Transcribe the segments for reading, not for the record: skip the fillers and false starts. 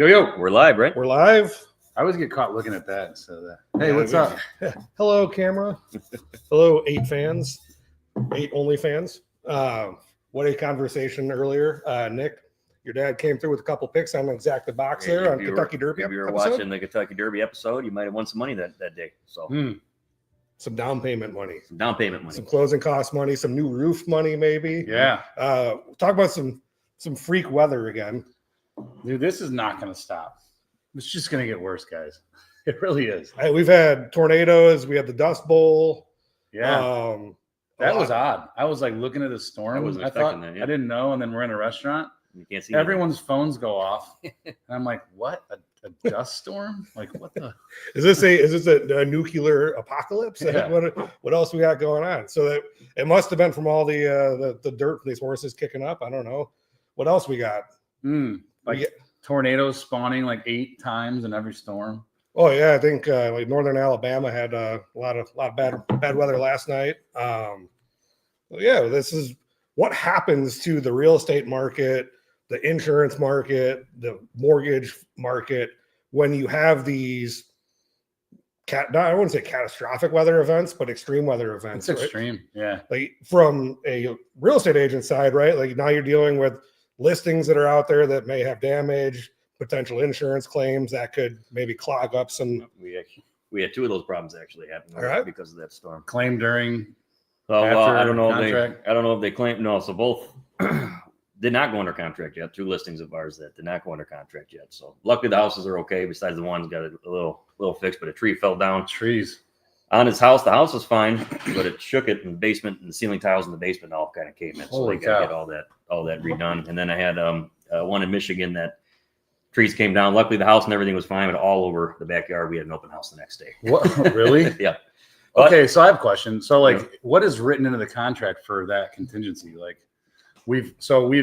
Yo, We're live, right? We're live. I always get caught looking at that instead of that. Hey, what's up? Hello, camera. Hello, 8 fans. 8 only fans. What a conversation earlier. Nick, your dad came through with a couple picks on exact box there on Kentucky Derby. If you were watching the Kentucky Derby episode, you might have won some money that day. So some down payment money. Some closing cost money, some new roof money, maybe. Yeah. Talk about some freak weather again. Dude, this is not going to stop. It's just going to get worse, guys. It really is. We've had tornadoes. We had the Dust Bowl. Yeah. That was odd. I was like looking at the storm. I thought that, yeah. I didn't know. And then we're in a restaurant. You can't see everyone's phones go off. And I'm like, what? A dust storm? Like, what the? Is this a nuclear apocalypse? Yeah. What else we got going on? So that it must have been from all the dirt from these horses kicking up. I don't know. What else we got? Tornadoes spawning like 8 times in every storm. Oh yeah, I think like northern Alabama had a lot of bad weather last night. Yeah, this is what happens to the real estate market, the insurance market, the mortgage market when you have these I wouldn't say catastrophic weather events, but extreme weather events. It's extreme, yeah. Like from a real estate agent side, right? Like now you're dealing with listings that are out there that may have damage, potential insurance claims that could maybe clog up some. We had 2 of those problems actually happen because of that storm. Claim during. I don't know if they claimed. No, so both did not go under contract yet. 2 listings of ours that did not go under contract yet. So luckily the houses are okay. Besides the one's got a little fix, but a tree fell down. Trees on his house. The house was fine, but it shook it in the basement, and the ceiling tiles in the basement all kind of came in. So they got to get all that redone. And then I had one in Michigan that trees came down. Luckily the house and everything was fine, but all over the backyard we had an open house the next day. What? Really? Yeah. Okay, so I have a question. So what is written into the contract for that contingency? Like we've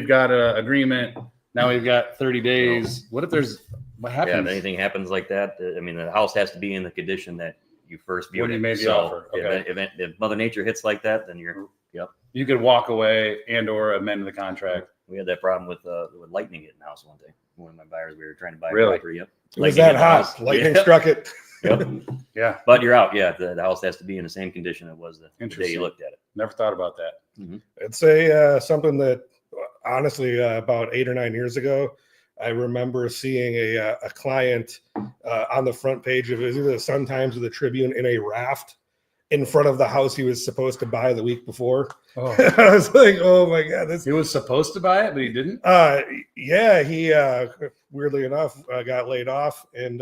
got an agreement. Now we've got 30 days. What happens? Yeah, if anything happens like that, I mean, the house has to be in the condition that you first viewed when you made the so offer. Okay. If Mother Nature hits like that, then you could walk away and or amend the contract. We had that problem with lightning hitting the house one day. One of my buyers, we were trying to buy a property. Yep. It was that hot. Lightning struck it. Yep. Yeah. But you're out. Yeah. The house has to be in the same condition it was the day you looked at it. Never thought about that. Mm-hmm. It's something that honestly about 8 or 9 years ago, I remember seeing a client on the front page of either the Sun Times or the Tribune in a raft in front of the house he was supposed to buy the week before. Oh. I was like, oh my God. He was supposed to buy it, but he didn't? Yeah, he weirdly enough got laid off and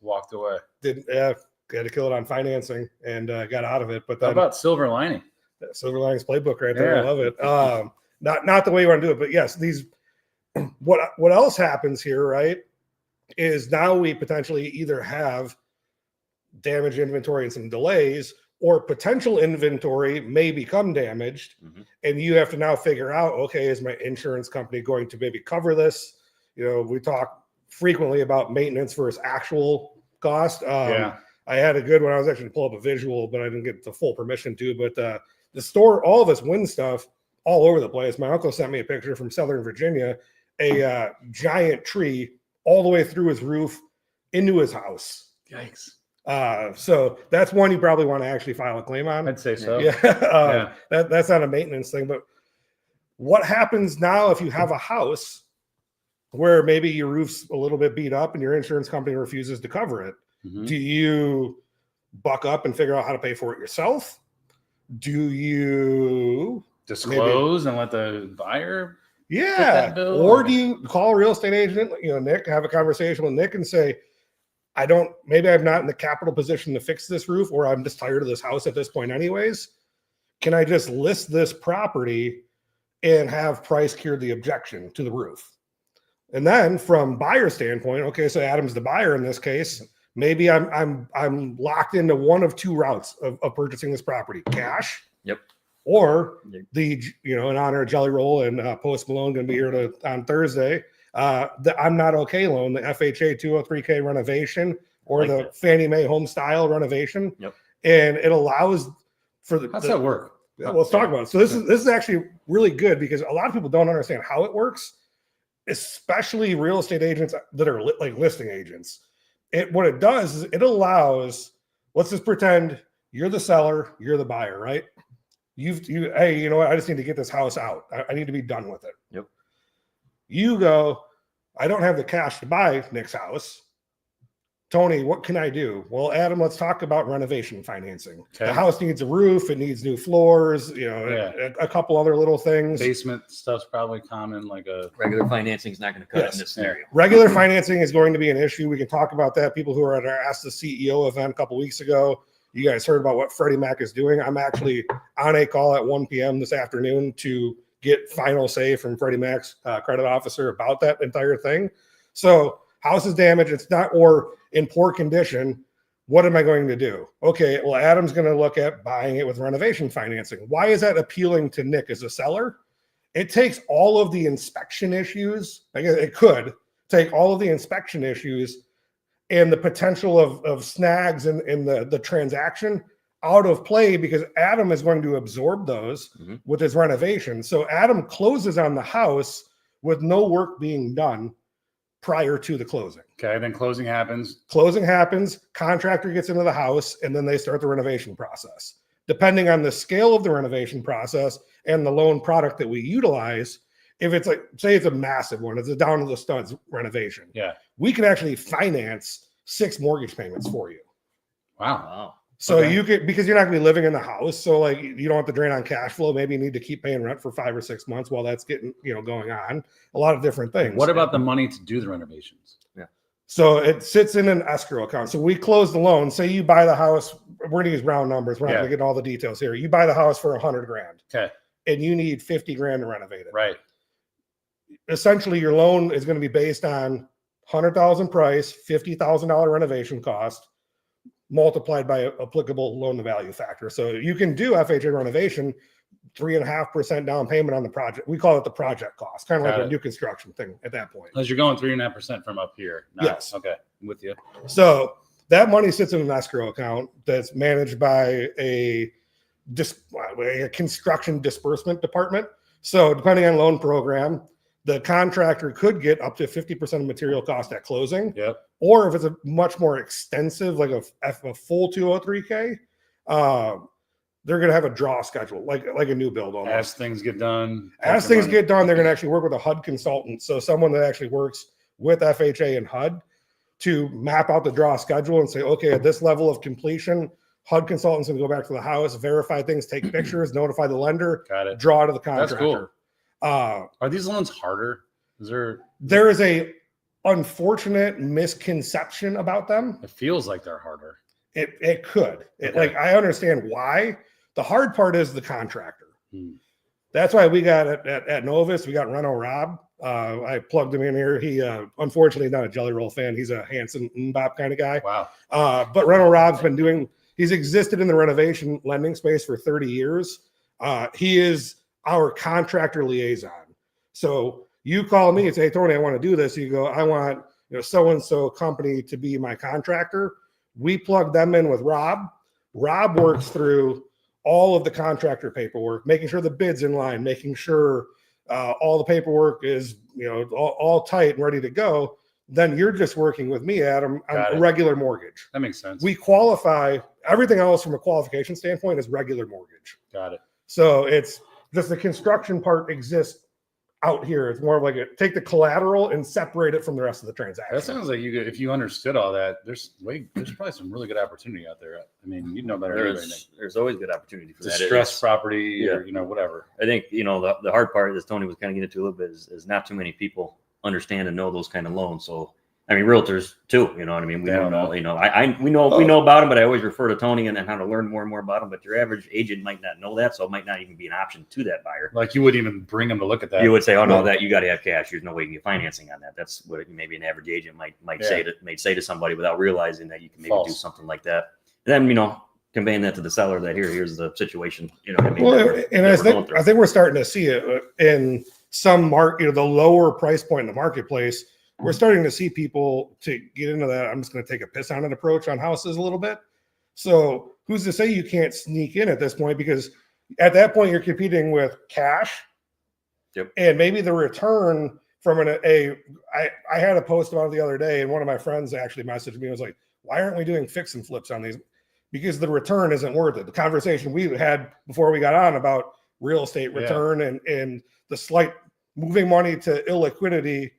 walked away. Had to kill it on financing and got out of it. But then, how about Silver Lining? Silver Lining's playbook right there. Yeah. I love it. Not the way you want to do it, but yes, these what else happens here, right, is now we potentially either have damaged inventory and some delays, or potential inventory may become damaged, and you have to now figure out, okay, is my insurance company going to maybe cover this? You know, we talk frequently about maintenance versus actual cost. I had a good one. I was actually to pull up a visual, but I didn't get the full permission to. But the store, all of us win stuff all over the place. My uncle sent me a picture from Southern Virginia, a giant tree all the way through his roof into his house. Yikes. So that's one you probably want to actually file a claim on. I'd say so. Yeah. That's not a maintenance thing. But what happens now if you have a house where maybe your roof's a little bit beat up and your insurance company refuses to cover it? Do you buck up and figure out how to pay for it yourself? Do you disclose and let the buyer? Yeah. Or do you call a real estate agent, Nick, have a conversation with Nick and say, maybe I'm not in the capital position to fix this roof, or I'm just tired of this house at this point anyways. Can I just list this property and have price cured the objection to the roof? And then from buyer standpoint, okay, so Adam's the buyer in this case. Maybe I'm locked into one of 2 routes of purchasing this property: cash. Yep. Or in honor of Jelly Roll and Post Malone going to be here on Thursday. The I'm Not Okay loan, the FHA 203K renovation, or the Fannie Mae home style renovation. Yep. And it allows for how's that work? Let's talk about it. So this is actually really good because a lot of people don't understand how it works. especially real estate agents that are like listing agents. What it does is it allows, let's just pretend you're the seller, you're the buyer, right? Hey, you know what? I just need to get this house out. I need to be done with it. Yep. You go, I don't have the cash to buy Nick's house. Tony, what can I do? Well, Adam, let's talk about renovation financing. Okay. The house needs a roof. It needs new floors, a couple other little things. Basement stuff's probably common, like a regular financing is not going to cut it in this scenario. Regular financing is going to be an issue. We can talk about that. People who are at our Ask the CEO event a couple weeks ago, you guys heard about what Freddie Mac is doing. I'm actually on a call at 1 p.m. this afternoon to get final say from Freddie Mac's credit officer about that entire thing. So house is damaged. It's not, or in poor condition. What am I going to do? Okay, well, Adam's going to look at buying it with renovation financing. Why is that appealing to Nick as a seller? It takes all of the inspection issues. I guess it could take all of the inspection issues and the potential of snags in the transaction out of play, because Adam is going to absorb those with his renovation. So Adam closes on the house with no work being done prior to the closing. Okay, then closing happens. Closing happens, contractor gets into the house, and then they start the renovation process. Depending on the scale of the renovation process and the loan product that we utilize, if it's like, say it's a massive one, it's a down to the studs renovation. Yeah. We can actually finance 6 mortgage payments for you. Wow. So you could, because you're not gonna be living in the house. So like, you don't have to drain on cash flow. Maybe you need to keep paying rent for 5 or 6 months while that's getting, going on. A lot of different things. What about the money to do the renovations? Yeah. So it sits in an escrow account. So we close the loan. Say you buy the house. We're gonna use round numbers. We're not gonna get all the details here. You buy the house for $100,000. Okay. And you need $50,000 to renovate it. Right. Essentially, your loan is going to be based on $100,000 price, $50,000 renovation cost, multiplied by applicable loan to value factor. So you can do FHA renovation, 3.5% down payment on the project. We call it the project cost, kind of like a new construction thing at that point. Because you're going 3.5% from up here. Yes. Okay. I'm with you. So that money sits in an escrow account that's managed by a construction disbursement department. So depending on loan program, the contractor could get up to 50% of material cost at closing. Yep. Or if it's a much more extensive, like a full 203K, they're going to have a draw schedule, like a new build almost. As things get done. As things get done, they're going to actually work with a HUD consultant. So someone that actually works with FHA and HUD to map out the draw schedule and say, okay, at this level of completion, HUD consultants going to go back to the house, verify things, take pictures, notify the lender, draw to the contractor. That's cool. Are these loans harder? There is a unfortunate misconception about them. It feels like they're harder. It could. Like, I understand why. The hard part is the contractor. That's why we got at Novus, we got Reno Rob. I plugged him in here. He unfortunately not a Jelly Roll fan. He's a Hanson Mbop kind of guy. Wow. But Reno Rob's he's existed in the renovation lending space for 30 years. He is our contractor liaison. So you call me and say, hey, Tony, I want to do this. You go, I want so-and-so company to be my contractor. We plug them in with Rob. Rob works through all of the contractor paperwork, making sure the bid's in line, making sure all the paperwork is all tight and ready to go. Then you're just working with me, Adam, on a regular mortgage. That makes sense. We qualify. Everything else from a qualification standpoint is regular mortgage. Got it. So it's just the construction part exists out here. It's more of like take the collateral and separate it from the rest of the transaction. That sounds like if you understood all that, there's probably some really good opportunity out there. I mean, you know better. There's always good opportunity for that. Distressed property or whatever. I think the hard part, as Tony was kind of getting into a little bit, is not too many people understand and know those kind of loans. So I mean, realtors too. You know what I mean? We don't know. We know about them, but I always refer to Tony and how to learn more and more about them. But your average agent might not know that, so it might not even be an option to that buyer. Like you wouldn't even bring them to look at that. You would say, "Oh no, that you got to have cash. There's no way you can get financing on that." That's what maybe an average agent might say to somebody without realizing that you can maybe do something like that. And then conveying that to the seller that here's the situation. You know what I mean? Well, and I think we're starting to see it in some market, the lower price point in the marketplace. We're starting to see people to get into that. I'm just going to take a piss on it approach on houses a little bit. So who's to say you can't sneak in at this point? Because at that point, you're competing with cash. Yep. And maybe the return from I had a post about it the other day, and one of my friends actually messaged me and was like, why aren't we doing fix and flips on these? Because the return isn't worth it. The conversation we had before we got on about real estate return and the slight moving money to illiquidity,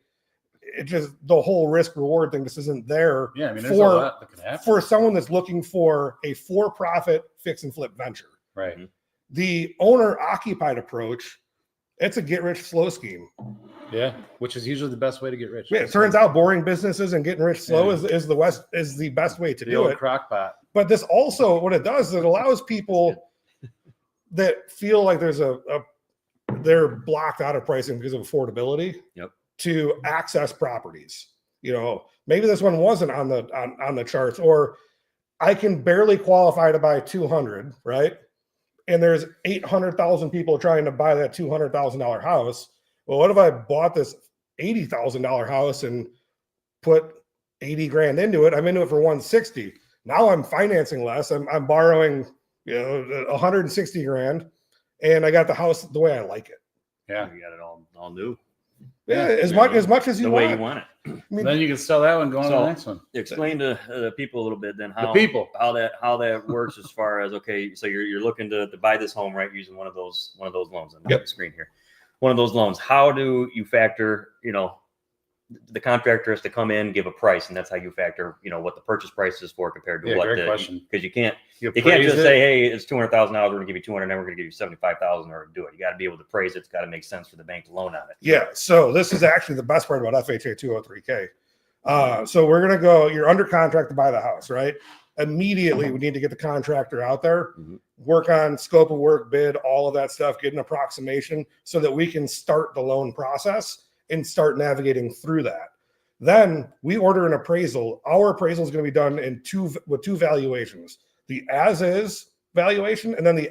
it just the whole risk reward thing just isn't there. Yeah, I mean, there's a lot that can happen for someone that's looking for a for-profit fix and flip venture. Right. The owner occupied approach, it's a get rich slow scheme. Yeah, which is usually the best way to get rich. Yeah, it turns out boring businesses and getting rich slow is the best way to do it. Crock pot. But this also, what it does is it allows people that feel like they're blocked out of pricing because of affordability. Yep. To access properties. You know, maybe this one wasn't on the charts, or I can barely qualify to buy 200, right? And there's 800,000 people trying to buy that $200,000 house. Well, what if I bought this $80,000 house and put 80 grand into it? I'm into it for 160. Now I'm financing less. I'm borrowing, 160 grand, and I got the house the way I like it. Yeah, you got it all new. Yeah, as much as you want. The way you want it. I mean, then you can sell that one, go on to the next one. Explain to the people a little bit then how that works as far as, okay, so you're looking to buy this home, right? Using one of those loans on the screen here. One of those loans. How do you factor, the contractor has to come in, give a price, and that's how you factor, what the purchase price is for compared to what great question. Because you can't just say, hey, it's $200,000, we're going to give you 200, then we're going to give you 75,000 or do it. You got to be able to appraise it. It's got to make sense for the bank to loan on it. Yeah. So this is actually the best part about FHA 203K. So we're going to go, you're under contract to buy the house, right? Immediately, we need to get the contractor out there, work on scope of work, bid, all of that stuff, get an approximation so that we can start the loan process and start navigating through that. Then we order an appraisal. Our appraisal is going to be done with two valuations: the as-is valuation, and then the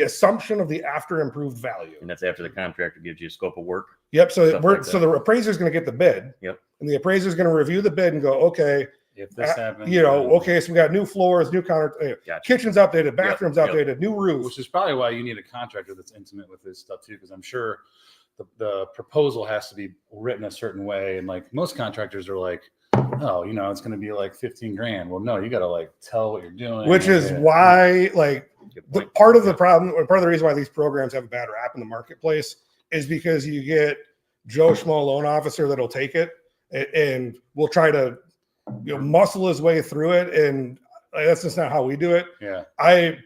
assumption of the after improved value. And that's after the contractor gives you a scope of work. Yep. So the appraiser is going to get the bid. Yep. And the appraiser is going to review the bid and go, okay, if this happens, okay, so we got new floors, new counter, kitchens updated, bathrooms updated, new roof. Which is probably why you need a contractor that's intimate with this stuff too, because I'm sure the proposal has to be written a certain way, and like most contractors are like, oh, it's going to be like 15 grand. Well, no, you got to like tell what you're doing. Which is why, part of the problem, or part of the reason why these programs have a bad rap in the marketplace is because you get Joe Schmo loan officer that'll take it and will try to muscle his way through it, and that's just not how we do it. Yeah, I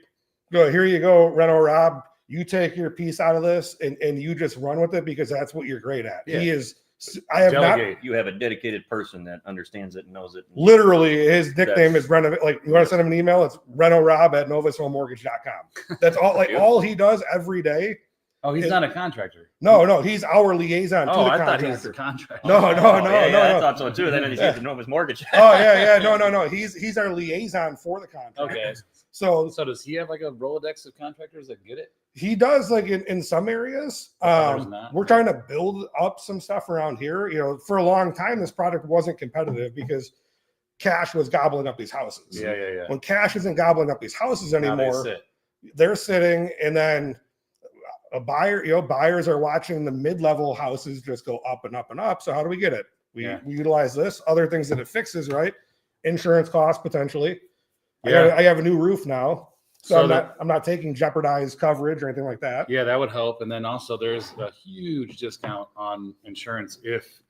go, here you go, Reno Rob. You take your piece out of this and you just run with it because that's what you're great at. Yeah. He is. You have a dedicated person that understands it and knows it. Literally, his nickname is Renovate. Like, you want to send him an email? It's renovrob@novushomemortgage.com. That's all. Like all he does every day. Oh, he's not a contractor. No, he's our liaison to the contractor. Thought he was the contractor. No. I thought so too. Then he's the Novus mortgage. No. He's our liaison for the contractor. Okay. So does he have like a Rolodex of contractors that get it? He does, like in some areas. We're trying to build up some stuff around here. For a long time, this product wasn't competitive because cash was gobbling up these houses. Yeah. When cash isn't gobbling up these houses anymore, they're sitting, and then buyers are watching the mid-level houses just go up and up and up. So how do we get it? We utilize this. Other things that it fixes, right? Insurance costs potentially. I have a new roof now. So I'm not taking jeopardized coverage or anything like that. Yeah, that would help. And then also there's a huge discount on insurance if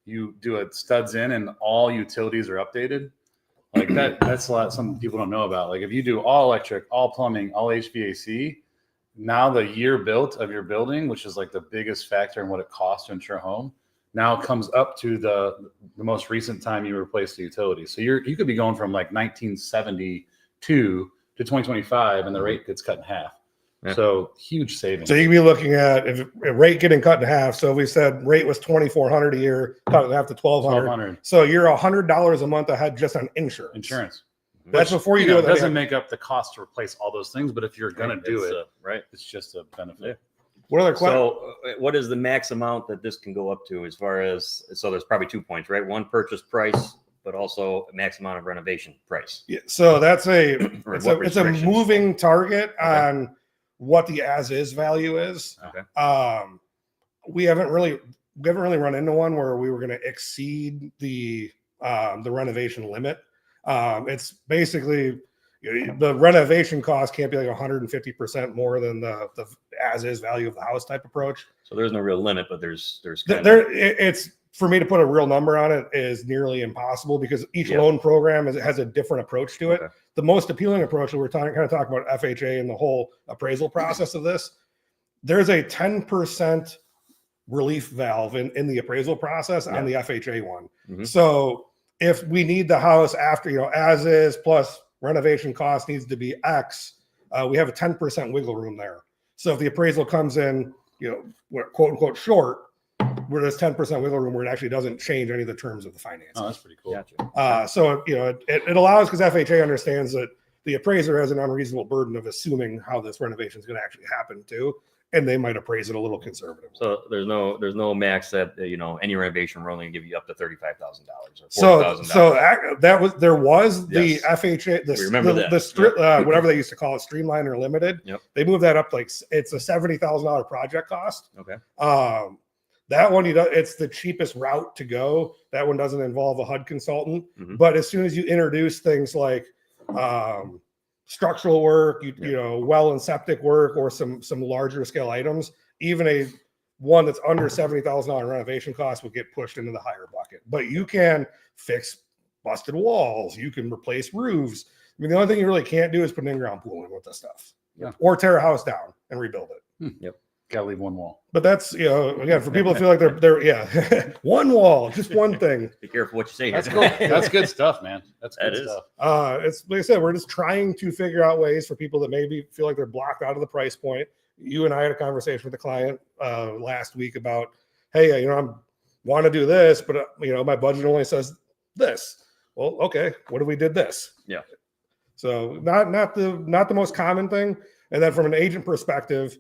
you do a studs in and all utilities are updated. Like that's a lot some people don't know about. Like if you do all electric, all plumbing, all HVAC, now the year built of your building, which is like the biggest factor in what it costs to insure a home, now comes up to the most recent time you replaced the utilities. So you could be going from like 1972 to 2025, and the rate gets cut in half. Yeah. So huge savings. So you can be looking at if a rate getting cut in half. So we said rate was $2,400 a year, cut in half to $1,200. So you're $100 a month ahead just on insurance. That's before you do it. It doesn't make up the cost to replace all those things, but if you're going to do it, it's just a benefit. What other questions? So what is the max amount that this can go up to as far as, so there's probably 2 points, right? One, purchase price, but also a max amount of renovation price. Yeah, so that's it's a moving target on what the as-is value is. Okay. We haven't really, we haven't really run into one where we were going to exceed the renovation limit. It's basically the renovation cost can't be like 150% more than the as is value of the house type approach. So there's no real limit, but there's it's for me to put a real number on it is nearly impossible because each loan program has a different approach to it. Okay. The most appealing approach that we're kind of talking about FHA and the whole appraisal process of this, there's a 10% relief valve in the appraisal process on the FHA one. Mm-hmm. So if we need the house after, as is plus renovation cost needs to be X, we have a 10% wiggle room there. So if the appraisal comes in, we're quote unquote short, where there's 10% wiggle room where it actually doesn't change any of the terms of the financing. Oh, that's pretty cool. Gotcha. So, it allows, because FHA understands that the appraiser has an unreasonable burden of assuming how this renovation is going to actually happen too. And they might appraise it a little conservative. So there's no max that any renovation will only give you up to $35,000 or $40,000. There was the FHA, whatever they used to call it, Streamliner Limited. Yep. They moved that up it's a $70,000 project cost. Okay. That one it's the cheapest route to go. That one doesn't involve a HUD consultant. Mm-hmm. But as soon as you introduce things like structural work, well and septic work, or some larger scale items, even a one that's under $70,000 renovation cost will get pushed into the higher bucket. But you can fix busted walls, you can replace roofs. I mean, the only thing you really can't do is put an in-ground pool in with this stuff, or tear a house down and rebuild it. Yep. Gotta leave one wall. But that's, again, for people that feel like they're one wall, just one thing. Be careful what you say. That's cool. That's good stuff, man. That's good stuff. It's like I said, we're just trying to figure out ways for people that maybe feel like they're blocked out of the price point. You and I had a conversation with a client last week about, hey, I want to do this, but my budget only says this. Well, okay, what if we did this? Yeah. So not the most common thing. And then from an agent perspective,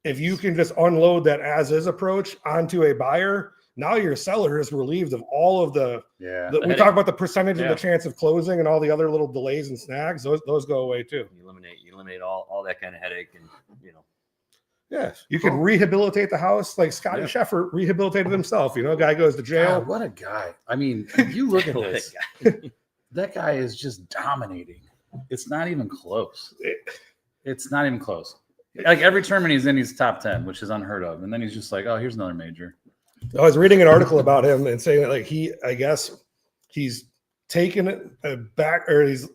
if you can just unload that as is approach onto a buyer, now your seller is relieved of all of we talk about the percentage of the chance of closing and all the other little delays and snags. Those go away too. You eliminate all that kind of headache, and Yeah, you can rehabilitate the house like Scotty Scheffler rehabilitated himself. Guy goes to jail. God, what a guy! I mean, you look at this. That guy is just dominating. It's not even close. It's not even close. Like every tournament he's in, he's top 10, which is unheard of. And then he's just like, oh, here's another major. I was reading an article about him and saying that he's taken it back, or he's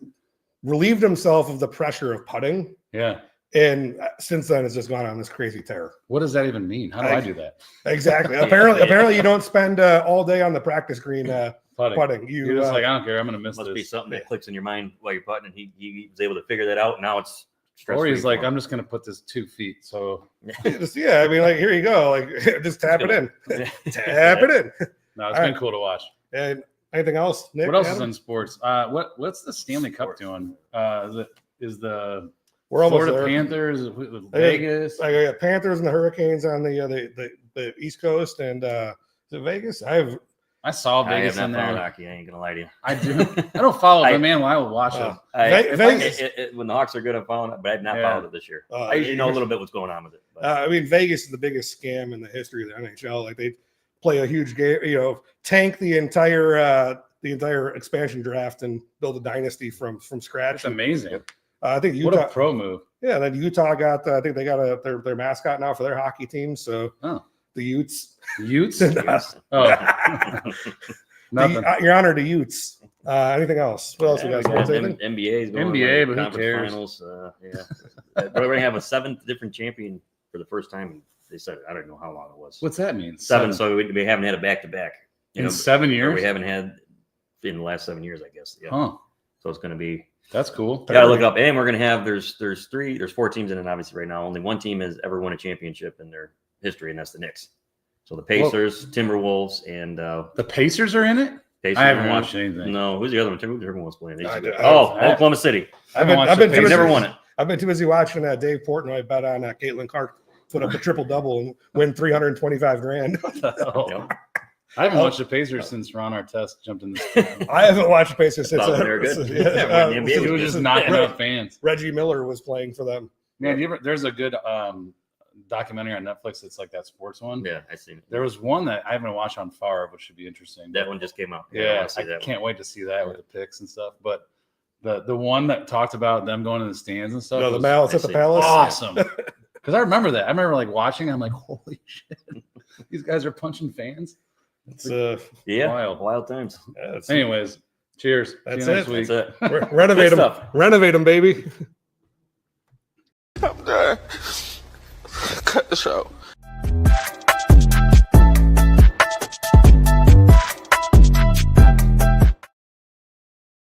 relieved himself of the pressure of putting. Yeah. And since then, it's just gone on this crazy tear. What does that even mean? How do I do that? Exactly. Apparently, you don't spend all day on the practice green putting. You're just like, I don't care. I'm going to miss must this. Be something that clicks in your mind while you're putting, and he was able to figure that out. Now it's or he's like, I'm just going to put this 2 feet. So here you go. Just tap it in. Tap it in. No, it's been cool to watch. And anything else, Nick? What else is in sports? What's the Stanley Cup doing? Is the Florida Panthers, Vegas? I got Panthers and the Hurricanes on the East Coast, and is it Vegas? I saw Vegas in there. Hockey, I ain't gonna lie to you. I do. I don't follow it, but man, I will watch it. Vegas. When the Hawks are good, I'm following it, but I've not followed it this year. I usually know a little bit what's going on with it. Vegas is the biggest scam in the history of the NHL. Like, they play a huge game, tank the entire expansion draft and build a dynasty from scratch. It's amazing. I think Utah. What a pro move. Yeah, then Utah got. I think they got their mascot now for their hockey team. So the Utes. Utes. Nothing. Your honor, the Utes. Anything else? What else you guys want to say? NBA, but who cares? Finals, we're going to have a 7th different champion for the first time. They said, I don't know how long it was. What's that mean? 7. So we haven't had a back-to-back. In 7 years? We haven't had in the last 7 years, I guess. Yeah. Huh. So it's going to be. That's cool. You got to look up. And we're going to have, there's 4 teams in it, obviously, right now. Only one team has ever won a championship in their history, and that's the Knicks. So the Pacers, Timberwolves, and the Pacers are in it? Pacers I haven't watched anything. No, who's the other one? Timberwolves playing. Oklahoma City. I've never won it. I've been too busy watching Dave Portnoy bet on Caitlin Clark put up a triple-double and win $325,000. I haven't watched the Pacers since Ron Artest jumped in this. I haven't watched the Pacers since they're good. He was just knocking out fans. Reggie Miller was playing for them. Man, there's a good documentary on Netflix. It's like that sports one. Yeah, I seen it. There was one that I haven't watched on Favre, which should be interesting. That one just came out. Yeah, wanna see I that can't wait to see that with the picks and stuff. But the one that talked about them going in the stands and stuff. No, the was Malice at the Palace. awesome. Because I remember that. I remember like watching. I'm like, holy shit, these guys are punching fans. It's wild times. Anyways, cheers. That's See you next week. That's it. Renovate them. Renovate them, baby. I'm done. Cut the show.